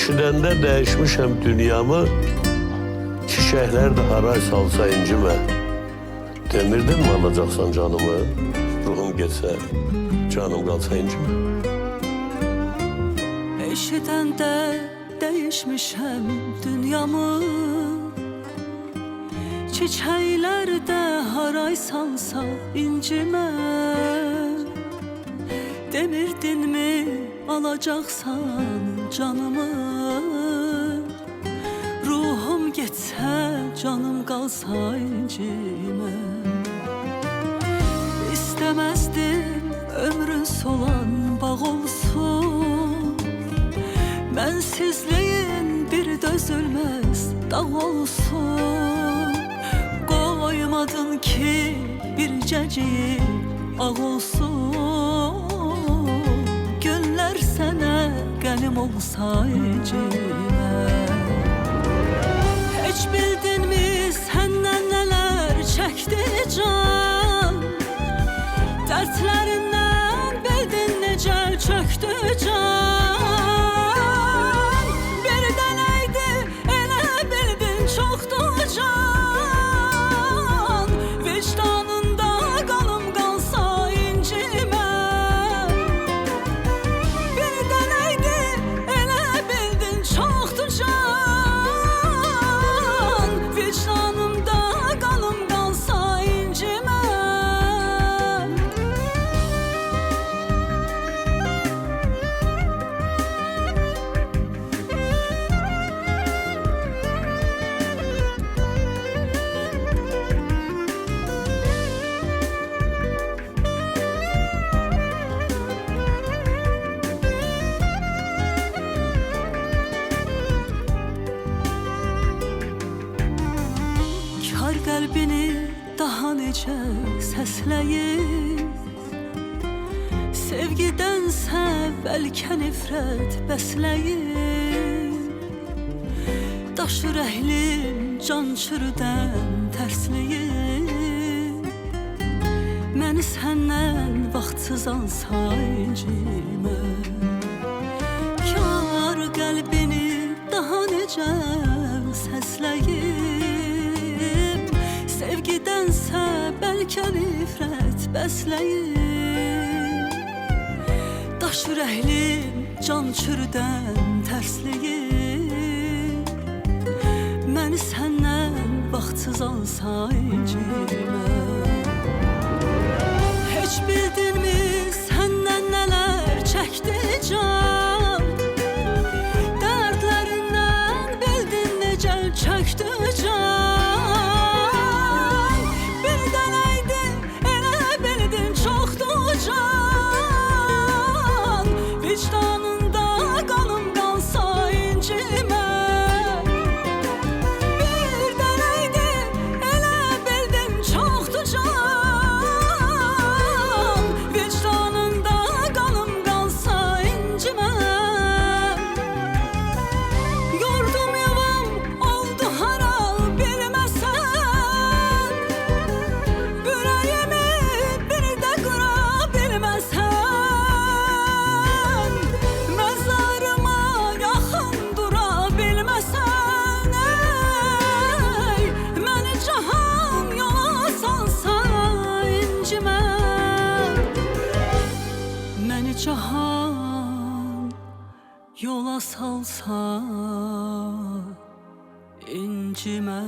eşidəndə dəyişmişəm dünyamı, çiçəklər də haray salsa incimə. Demirdin mi alacaqsan canımı? Ruhum getsə, canım qalsa incimə. Eşidəndə dəyişmişəm dünyamı, çiçəklər də haray salsa incimə. Demirdinmi alacaqsan canımı? Ruhum getsə, canım qalsa incimə. İstəməzdim ömrün solan bağ olsun, mənsizliyin bir dözülməz dağ olsun. Qoymadın ki bircəcik ağ olsun, günlər sənə qənim olsa incimə. Heç bildinmi səndən nələr çəkdi can, dərdlərindən bildin necə çöktü can. Bir dənəydi elə bildin çoxdur can, vicdanında qalım qalsa incimə. Bir dənəydi elə bildin çoxdur can, vicdanımda qalım qalsa incimə. Kar qəlbini daha necə səsləyir, sevgidənsə bəlkə nifrət bəsləyir. Daş ürəklim can çürüdən tərsləyir, məni səndən vaxtsız alsa incimə. Kar qəlbini daha necə səsləyir, sevgidənsə bəlkə nifrət bəsləyir. Daş ürəklim can çürüdən tərsləyir, məni səndən vaxtsız alsa incimə. Heç bildinmi səndən nələr çəkdi can, dərdlərindən bildin necə çöktü can. Bir dənəydi elə bildin çoxdur can, vicdanında qalım qalsa incimə. Bir dənəydi elə bildin çoxdur can, vicdanında qalım qalsa incimə. Yurdum yavam oldu hara bilməsən, ürəyimi bir də qıra bilməsən, məzarıma yaxın dura bilməsən, ey, məni cahan yola salsa incimə. Məni cahan yola salsa incimə.